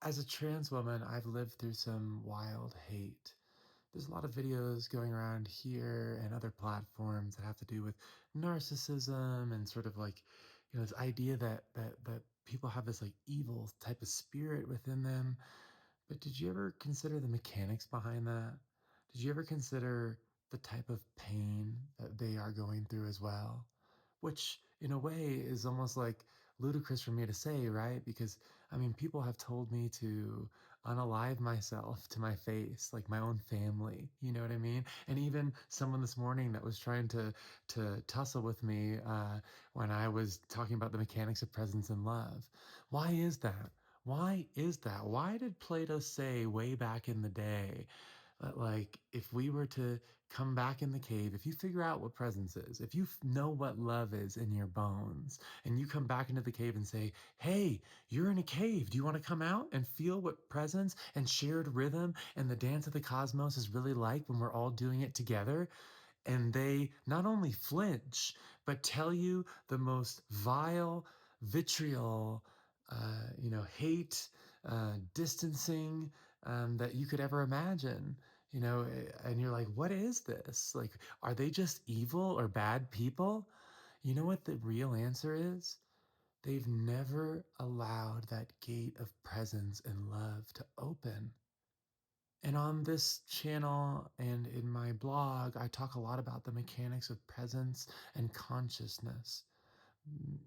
As a trans woman, I've lived through some wild hate. There's a lot of videos going around here and other platforms that have to do with narcissism and sort of like, this idea that people have this like evil type of spirit within them. But did you ever consider the mechanics behind that? Did you ever consider the type of pain that they are going through as well? Which, in a way, is almost like ludicrous for me to say, right? Because, I mean, people have told me to unalive myself to my face, like my own family. You know what I mean? And even someone this morning that was trying to tussle with me when I was talking about the mechanics of presence and love. Why is that? Why is that? Why did Plato say way back in the day that, like, if we were to come back in the cave, if you figure out what presence is, if you know what love is in your bones, and you come back into the cave and say, hey, you're in a cave. Do you want to come out and feel what presence and shared rhythm and the dance of the cosmos is really like when we're all doing it together? And they not only flinch, but tell you the most vile, vitriol, hate, distancing that you could ever imagine. And you're like, what is this? Like, are they just evil or bad people? You know what the real answer is? They've never allowed that gate of presence and love to open. And on this channel and in my blog, I talk a lot about the mechanics of presence and consciousness.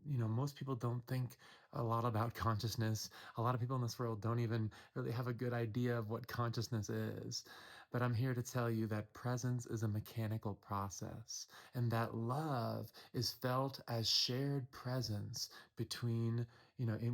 Most people don't think a lot about consciousness. A lot of people in this world don't even really have a good idea of what consciousness is. But I'm here to tell you that presence is a mechanical process, and that love is felt as shared presence between,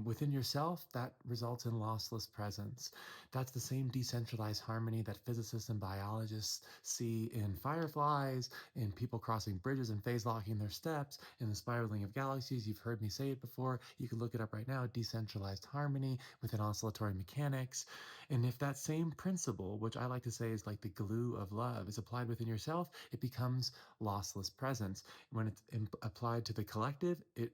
within yourself, that results in lossless presence. That's the same decentralized harmony that physicists and biologists see in fireflies, in people crossing bridges and phase locking their steps, in the spiraling of galaxies. You've heard me say it before. You can look it up right now. Decentralized harmony within oscillatory mechanics. And if that same principle, which I like to say is like the glue of love, is applied within yourself, it becomes lossless presence. When it's applied to the collective, it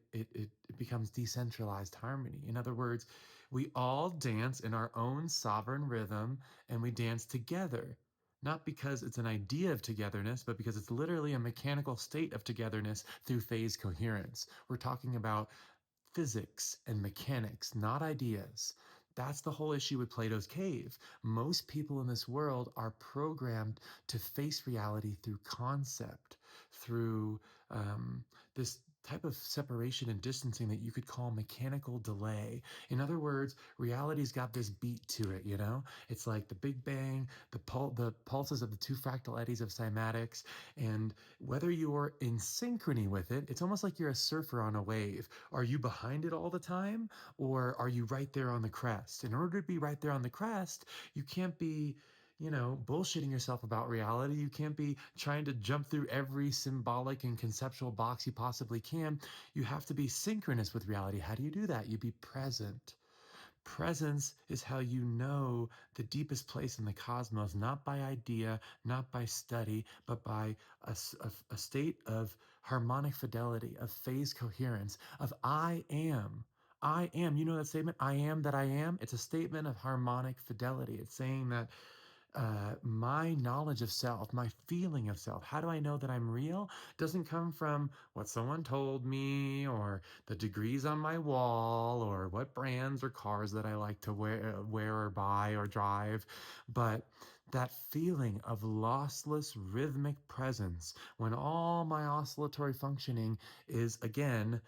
becomes decentralized harmony. In other words, we all dance in our own sovereign rhythm, and we dance together. Not because it's an idea of togetherness, but because it's literally a mechanical state of togetherness through phase coherence. We're talking about physics and mechanics, not ideas. That's the whole issue with Plato's cave. Most people in this world are programmed to face reality through concept, through this type of separation and distancing that you could call mechanical delay. In other words, reality's got this beat to it, you know? It's like the Big Bang, the pulses of the two fractal eddies of cymatics, and whether you're in synchrony with it, it's almost like you're a surfer on a wave. Are you behind it all the time, or are you right there on the crest? In order to be right there on the crest, you can't be, bullshitting yourself about reality. You can't be trying to jump through every symbolic and conceptual box you possibly can. You have to be synchronous with reality. How do you do that? You be present. Presence is how you know the deepest place in the cosmos, not by idea, not by study, but by a state of harmonic fidelity, of phase coherence, of I am. I am. You know that statement, I am that I am? It's a statement of harmonic fidelity. It's saying that my knowledge of self, my feeling of self, how do I know that I'm real? Doesn't come from what someone told me or the degrees on my wall or what brands or cars that I like to wear or buy or drive, but that feeling of lossless rhythmic presence when all my oscillatory functioning is again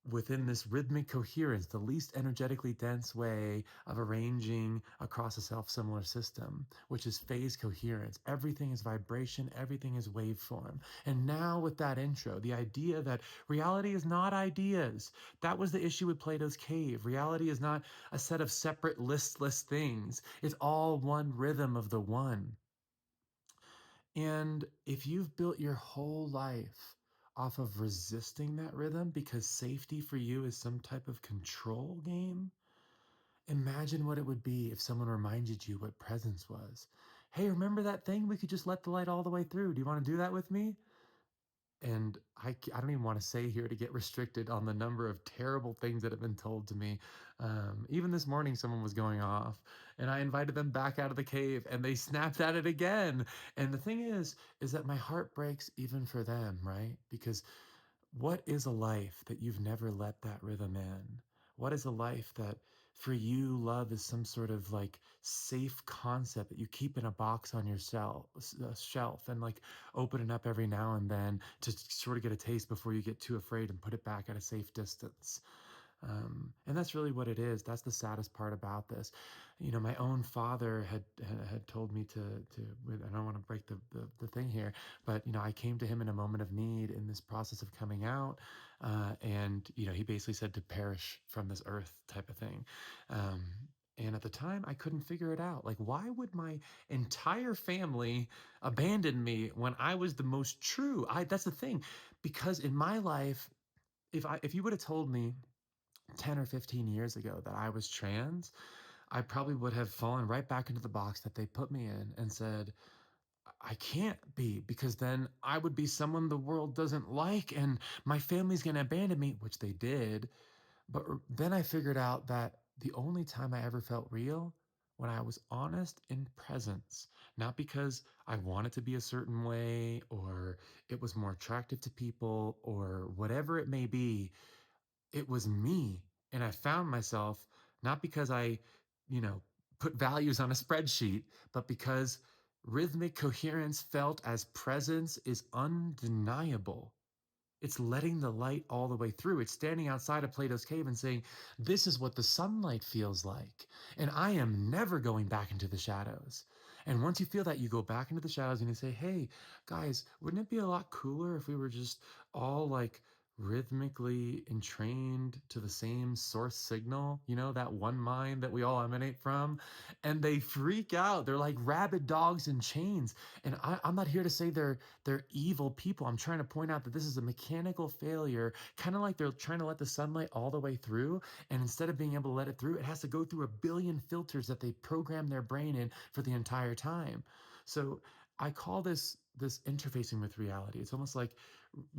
within this rhythmic coherence, the least energetically dense way of arranging across a self-similar system, which is phase coherence. Everything is vibration, everything is waveform. And now with that intro, the idea that reality is not ideas. That was the issue with Plato's cave. Reality is not a set of separate listless things. It's all one rhythm of the one. And if you've built your whole life off of resisting that rhythm because safety for you is some type of control game, imagine what it would be if someone reminded you what presence was. Hey, remember that thing? We could just let the light all the way through. Do you want to do that with me? And I don't even want to say here to get restricted on the number of terrible things that have been told to me. Even this morning, someone was going off, and I invited them back out of the cave, and they snapped at it again. And the thing is that my heart breaks even for them, right? Because what is a life that you've never let that rhythm in? What is a life that for you, love is some sort of like safe concept that you keep in a box on your shelf and like open it up every now and then to sort of get a taste before you get too afraid and put it back at a safe distance? And that's really what it is. That's the saddest part about this. You know, my own father had told me to. I don't want to break the thing here, but you know, I came to him in a moment of need in this process of coming out, and you know, he basically said to perish from this earth type of thing. Um, and at the time, I couldn't figure it out. Like, why would my entire family abandon me when I was the most true? That's the thing, because in my life, if you would have told me 10 or 15 years ago that I was trans, I probably would have fallen right back into the box that they put me in and said, I can't be, because then I would be someone the world doesn't like and my family's going to abandon me, which they did. But then I figured out that the only time I ever felt real when I was honest in presence, not because I wanted to be a certain way or it was more attractive to people or whatever it may be, it was me. And I found myself not because I, you know, put values on a spreadsheet, but because rhythmic coherence felt as presence is undeniable. It's letting the light all the way through. It's standing outside of Plato's cave and saying, this is what the sunlight feels like. And I am never going back into the shadows. And once you feel that, you go back into the shadows and you say, hey, guys, wouldn't it be a lot cooler if we were just all like rhythmically entrained to the same source signal? You know, that one mind that we all emanate from? And they freak out. They're like rabid dogs in chains. And I'm not here to say they're evil people. I'm trying to point out that this is a mechanical failure, kind of like they're trying to let the sunlight all the way through. And instead of being able to let it through, it has to go through a billion filters that they program their brain in for the entire time. So I call this interfacing with reality. It's almost like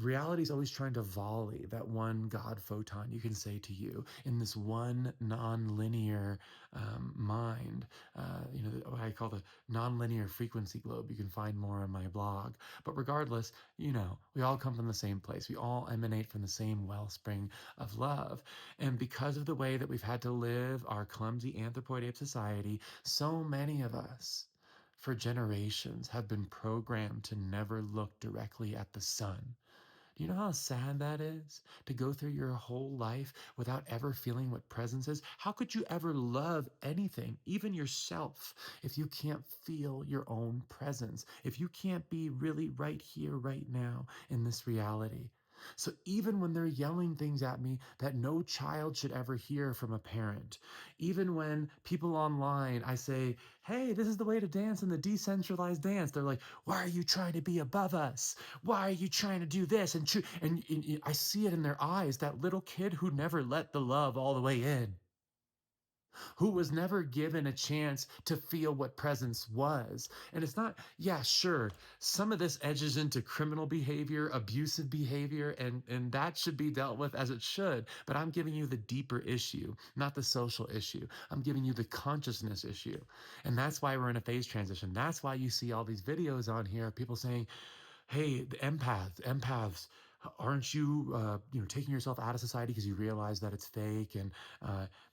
reality is always trying to volley that one God photon you can say to you in this one non-linear mind. You know, what I call the nonlinear frequency globe. You can find more on my blog. But regardless, you know, we all come from the same place. We all emanate from the same wellspring of love. And because of the way that we've had to live our clumsy anthropoid ape society, so many of us for generations have been programmed to never look directly at the sun. Do you know how sad that is? To go through your whole life without ever feeling what presence is? How could you ever love anything, even yourself, if you can't feel your own presence? If you can't be really right here, right now, in this reality? So even when they're yelling things at me that no child should ever hear from a parent, even when people online, I say, hey, this is the way to dance in the decentralized dance, they're like, why are you trying to be above us? Why are you trying to do this? And I see it in their eyes, that little kid who never let the love all the way in, who was never given a chance to feel what presence was. And it's not, yeah, sure, some of this edges into criminal behavior, abusive behavior, and that should be dealt with as it should. But I'm giving you the deeper issue, not the social issue. I'm giving you the consciousness issue. And that's why we're in a phase transition. That's why you see all these videos on here of people saying, hey, the empaths, aren't you, taking yourself out of society because you realize that it's fake? And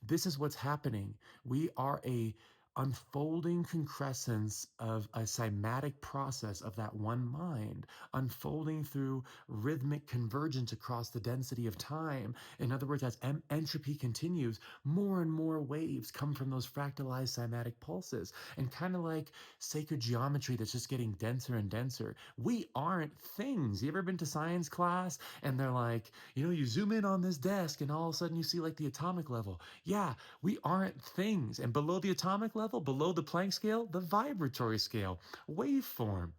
this is what's happening. We are a unfolding concrescence of a cymatic process of that one mind unfolding through rhythmic convergence across the density of time. In other words, as entropy continues, more and more waves come from those fractalized cymatic pulses. And kind of like sacred geometry that's just getting denser and denser. We aren't things. You ever been to science class and they're like, you zoom in on this desk and all of a sudden you see like the atomic level. Yeah, we aren't things. And below the atomic level, below the Planck scale, the vibratory scale, waveform.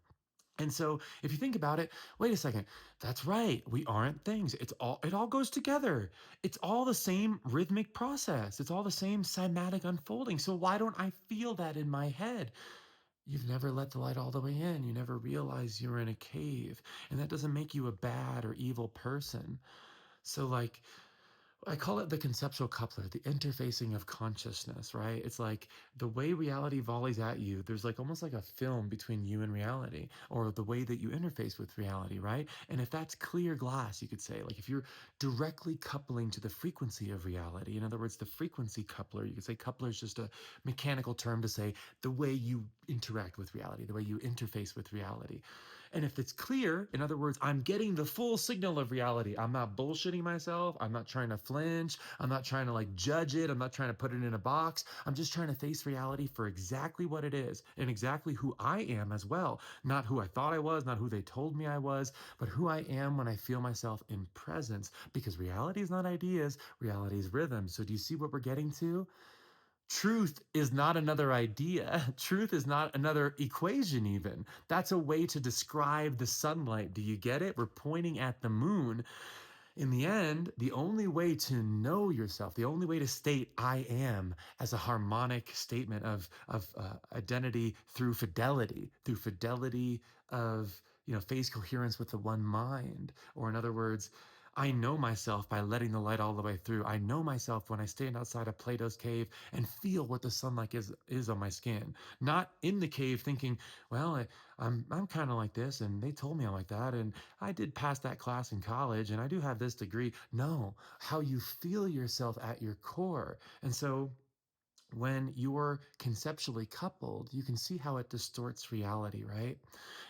And so if you think about it, wait a second, that's right. We aren't things. It all goes together. It's all the same rhythmic process. It's all the same cymatic unfolding. So why don't I feel that in my head? You've never let the light all the way in. You never realized you were in a cave. And that doesn't make you a bad or evil person. So, like, I call it the conceptual coupler, the interfacing of consciousness, right? It's like the way reality volleys at you, there's like almost like a film between you and reality, or the way that you interface with reality, right? And if that's clear glass, you could say, like if you're directly coupling to the frequency of reality, in other words, the frequency coupler, you could say coupler is just a mechanical term to say the way you interact with reality, the way you interface with reality. And if it's clear, in other words, I'm getting the full signal of reality. I'm not bullshitting myself. I'm not trying to flinch. I'm not trying to like judge it. I'm not trying to put it in a box. I'm just trying to face reality for exactly what it is and exactly who I am as well. Not who I thought I was, not who they told me I was, but who I am when I feel myself in presence. Because reality is not ideas, reality is rhythm. So do you see what we're getting to? Truth is not another idea. Truth is not another equation, even. That's a way to describe the sunlight. Do you get it? We're pointing at the moon. In the end, the only way to know yourself, the only way to state I am as a harmonic statement of identity through fidelity of, phase coherence with the one mind. Or in other words, I know myself by letting the light all the way through. I know myself when I stand outside of Plato's cave and feel what the sunlight is on my skin. Not in the cave thinking, well, I'm kind of like this, and they told me I'm like that, and I did pass that class in college, and I do have this degree. No, how you feel yourself at your core. And so when you're conceptually coupled, you can see how it distorts reality, right?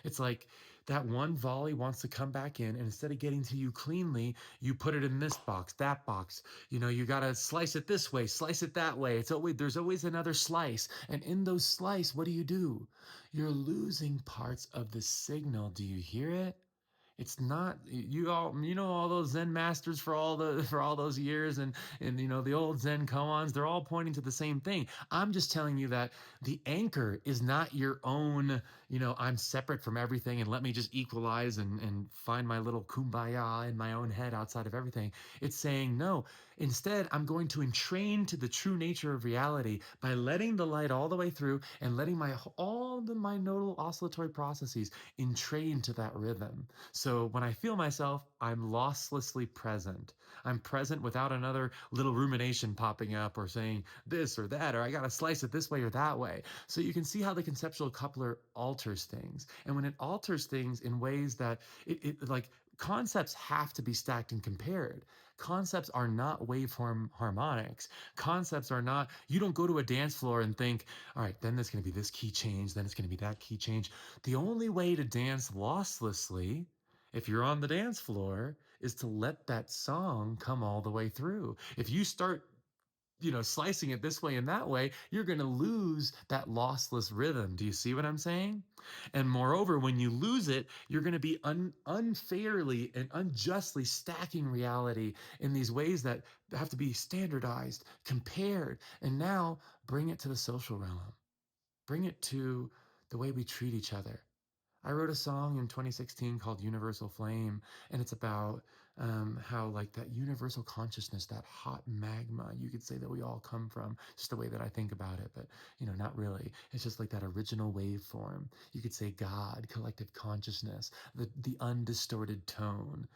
It's like that one volley wants to come back in, and instead of getting to you cleanly, you put it in this box, that box. You got to slice it this way, slice it that way. There's always another slice. And in those slice, what do? You're losing parts of the signal. Do you hear it? It's not all those Zen masters for all those years, and the old Zen koans, they're all pointing to the same thing. I'm just telling you that the anchor is not your own, I'm separate from everything and let me just equalize and find my little kumbaya in my own head outside of everything. It's saying no. Instead, I'm going to entrain to the true nature of reality by letting the light all the way through and letting my nodal oscillatory processes entrain to that rhythm. So when I feel myself, I'm losslessly present. I'm present without another little rumination popping up or saying this or that, or I got to slice it this way or that way. So you can see how the conceptual coupler alters things. And when it alters things in ways that like concepts have to be stacked and compared. Concepts are not waveform harmonics. Concepts are not, you don't go to a dance floor and think, all right, then there's going to be this key change, then it's going to be that key change. The only way to dance losslessly, if you're on the dance floor, is to let that song come all the way through. If you start slicing it this way and that way, you're going to lose that lossless rhythm. Do you see what I'm saying? And moreover, when you lose it, you're going to be unfairly and unjustly stacking reality in these ways that have to be standardized, compared, and now bring it to the social realm. Bring it to the way we treat each other. I wrote a song in 2016 called Universal Flame, and it's about how, like, that universal consciousness, that hot magma, you could say that we all come from, just the way that I think about it, but, not really. It's just like that original waveform. You could say God, collective consciousness, the undistorted tone.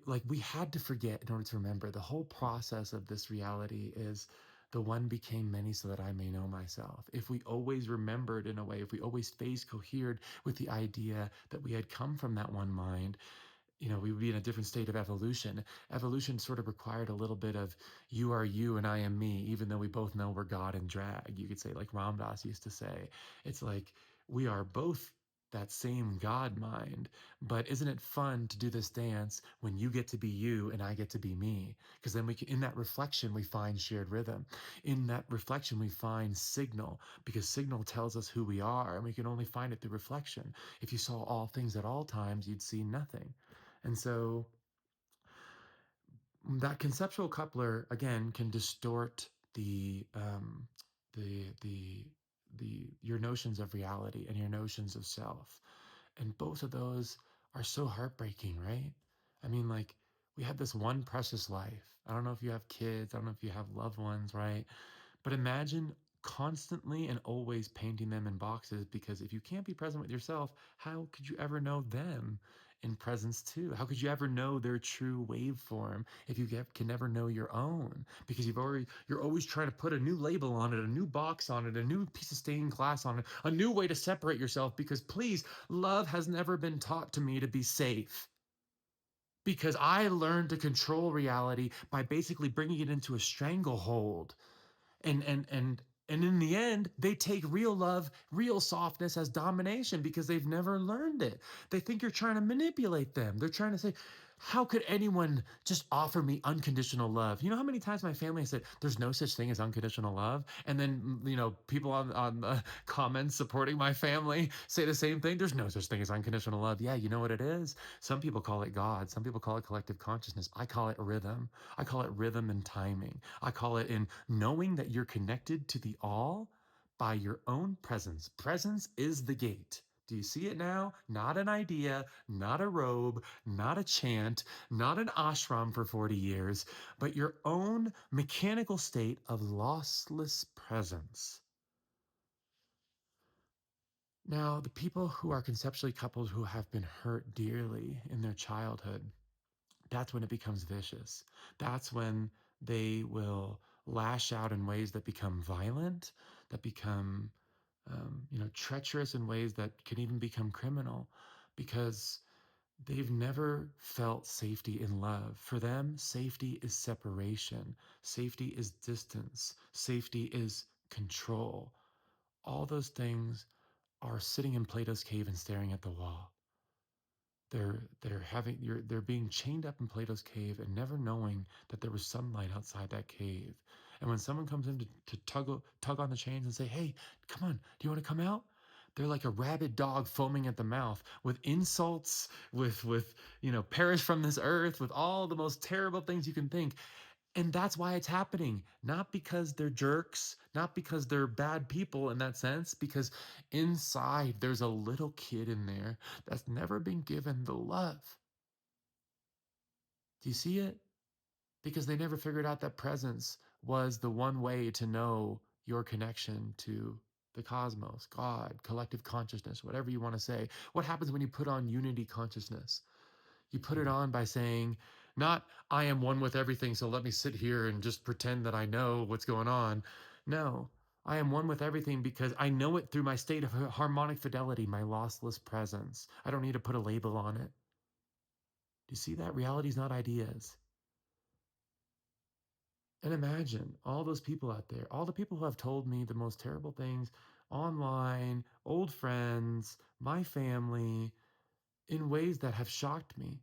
Like, we had to forget in order to remember the whole process of this reality is the one became many so that I may know myself. If we always remembered in a way, if we always phase cohered with the idea that we had come from that one mind, we would be in a different state of evolution. Evolution sort of required a little bit of you are you and I am me, even though we both know we're God and drag. You could say, like Ram Dass used to say, it's like we are both that same God mind. But isn't it fun to do this dance when you get to be you and I get to be me? Because then in that reflection, we find shared rhythm. In that reflection, we find signal, because signal tells us who we are, and we can only find it through reflection. If you saw all things at all times, you'd see nothing. And so that conceptual coupler again can distort the your notions of reality and your notions of self. And both of those are so heartbreaking, right? I mean, like, we have this one precious life. I don't know if you have kids, I don't know if you have loved ones, right? But imagine constantly and always painting them in boxes, because if you can't be present with yourself, how could you ever know them in presence too? How could you ever know their true waveform if you can never know your own? Because you're always trying to put a new label on it, a new box on it, a new piece of stained glass on it, a new way to separate yourself, because please, love has never been taught to me to be safe. Because I learned to control reality by basically bringing it into a stranglehold, and in the end, they take real love, real softness as domination, because they've never learned it. They think you're trying to manipulate them. They're trying to say, how could anyone just offer me unconditional love? You know how many times my family said there's no such thing as unconditional love? And then, people on the comments supporting my family say the same thing. There's no such thing as unconditional love. Yeah, you know what it is? Some people call it God. Some people call it collective consciousness. I call it rhythm. I call it rhythm and timing. I call it in knowing that you're connected to the all by your own presence. Presence is the gate. Do you see it now? Not an idea, not a robe, not a chant, not an ashram for 40 years, but your own mechanical state of lossless presence. Now, the people who are conceptually coupled who have been hurt dearly in their childhood, that's when it becomes vicious. That's when they will lash out in ways that become violent, that become, treacherous in ways that can even become criminal, because they've never felt safety in love. For them, safety is separation, safety is distance, safety is control. All those things are sitting in Plato's cave and staring at the wall. They're being chained up in Plato's cave and never knowing that there was sunlight outside that cave. And when someone comes in to tug on the chains and say, "Hey, come on, do you want to come out?" They're like a rabid dog foaming at the mouth with insults, with perish from this earth, with all the most terrible things you can think. And that's why it's happening. Not because they're jerks, not because they're bad people in that sense, because inside there's a little kid in there that's never been given the love. Do you see it? Because they never figured out that presence was the one way to know your connection to the cosmos, God, collective consciousness, whatever you want to say. What happens when you put on unity consciousness? You put it on by saying, not, I am one with everything, so let me sit here and just pretend that I know what's going on. No, I am one with everything because I know it through my state of harmonic fidelity, my lossless presence. I don't need to put a label on it. Do you see that? Reality is not ideas. And imagine all those people out there, all the people who have told me the most terrible things online, old friends, my family, in ways that have shocked me.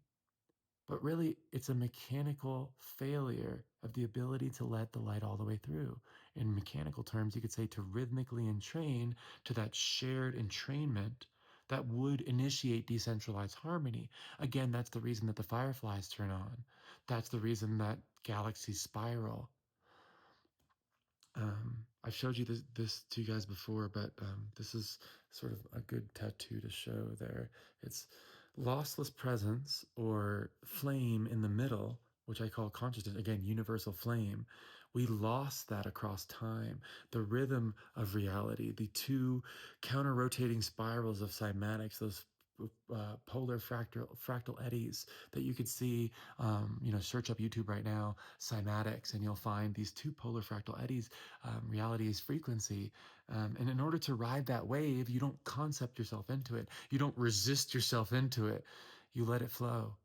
But really, it's a mechanical failure of the ability to let the light all the way through. In mechanical terms, you could say to rhythmically entrain to that shared entrainment that would initiate decentralized harmony. Again, that's the reason that the fireflies turn on. That's the reason that galaxies spiral. I showed you this to you guys before, but this is sort of a good tattoo to show there. It's lossless presence or flame in the middle, which I call consciousness. Again, universal flame. We lost that across time. The rhythm of reality, the two counter-rotating spirals of cymatics, those polar fractal eddies that you could see. Search up YouTube right now, Cymatics, and you'll find these two polar fractal eddies. Reality is frequency, and in order to ride that wave, you don't concept yourself into it. You don't resist yourself into it. You let it flow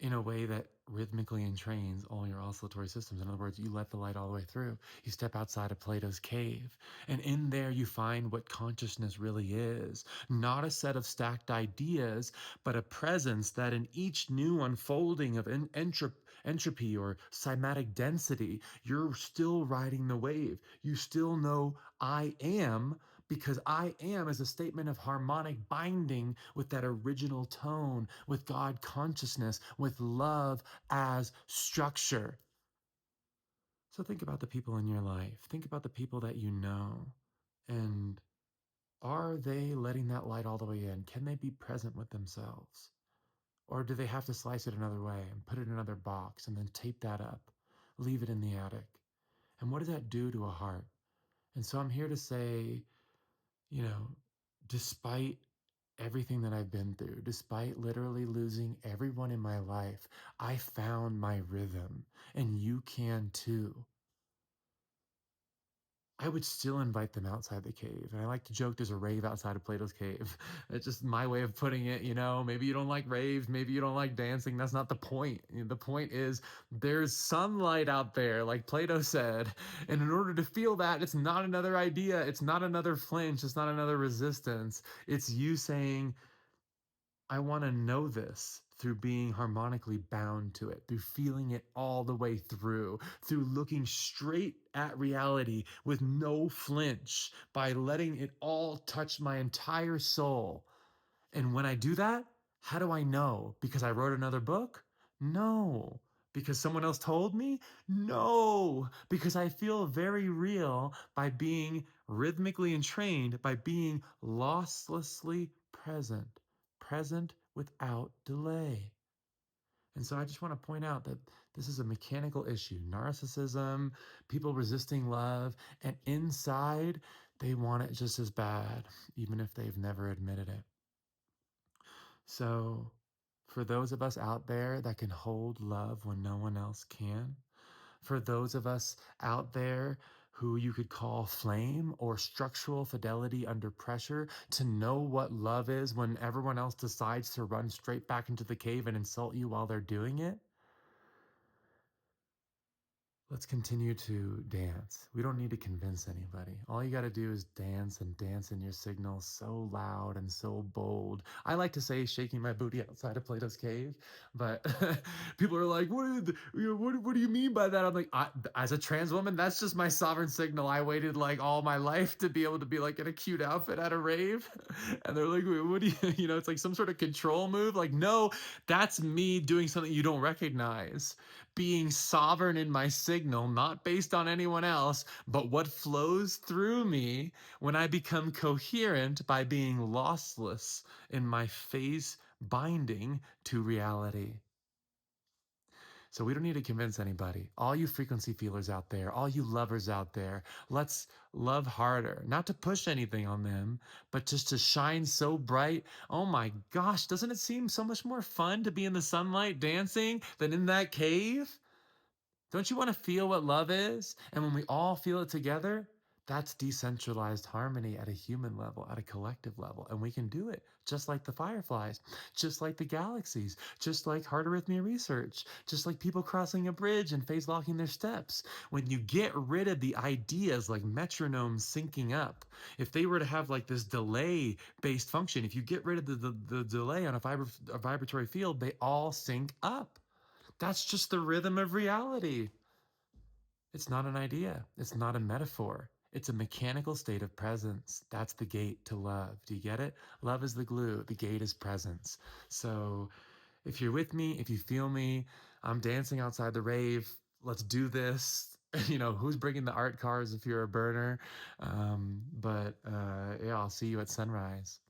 in a way that rhythmically entrains all your oscillatory systems. In other words, you let the light all the way through. You step outside of Plato's cave, and in there you find what consciousness really is. Not a set of stacked ideas, but a presence that in each new unfolding of entropy or cymatic density, you're still riding the wave. You still know I am, because I am is a statement of harmonic binding with that original tone, with God consciousness, with love as structure. So think about the people in your life. Think about the people that you know. And are they letting that light all the way in? Can they be present with themselves? Or do they have to slice it another way and put it in another box and then tape that up, leave it in the attic? And what does that do to a heart? And so I'm here to say, you know, despite everything that I've been through, despite literally losing everyone in my life, I found my rhythm, and you can too. I would still invite them outside the cave. And I like to joke there's a rave outside of Plato's cave. It's just my way of putting it, you know. Maybe you don't like raves, maybe you don't like dancing. That's not the point. The point is there's sunlight out there, like Plato said. And in order to feel that, it's not another idea, it's not another flinch, it's not another resistance. It's you saying, I want to know this through being harmonically bound to it, through feeling it all the way through looking straight at reality with no flinch, by letting it all touch my entire soul. And when I do that, how do I know? Because I wrote another book? No. Because someone else told me? No. Because I feel very real by being rhythmically entrained, by being losslessly present, present without delay. And so I just want to point out that this is a mechanical issue. Narcissism, people resisting love, and inside, they want it just as bad, even if they've never admitted it. So, for those of us out there that can hold love when no one else can, for those of us out there who you could call flame or structural fidelity under pressure, to know what love is when everyone else decides to run straight back into the cave and insult you while they're doing it, let's continue to dance. We don't need to convince anybody. All you got to do is dance, and dance in your signals so loud and so bold. I like to say shaking my booty outside of Plato's cave, but people are like, what do you mean by that? I'm like, as a trans woman, that's just my sovereign signal. I waited like all my life to be able to be like in a cute outfit at a rave. And they're like, wait, what do you, it's like some sort of control move. Like, no, that's me doing something you don't recognize, being sovereign in my signal, not based on anyone else, but what flows through me when I become coherent by being lossless in my phase binding to reality. So we don't need to convince anybody. All you frequency feelers out there, all you lovers out there, let's love harder. Not to push anything on them, but just to shine so bright. Oh my gosh, doesn't it seem so much more fun to be in the sunlight dancing than in that cave? Don't you want to feel what love is? And when we all feel it together, that's decentralized harmony at a human level, at a collective level. And we can do it just like the fireflies, just like the galaxies, just like heart arrhythmia research, just like people crossing a bridge and phase locking their steps. When you get rid of the ideas like metronomes syncing up, if they were to have like this delay based function, if you get rid of the delay on a vibratory field, they all sync up. That's just the rhythm of reality. It's not an idea. It's not a metaphor. It's a mechanical state of presence. That's the gate to love. Do you get it? Love is the glue. The gate is presence. So if you're with me, if you feel me, I'm dancing outside the rave. Let's do this. Who's bringing the art cars if you're a burner? But yeah, I'll see you at sunrise.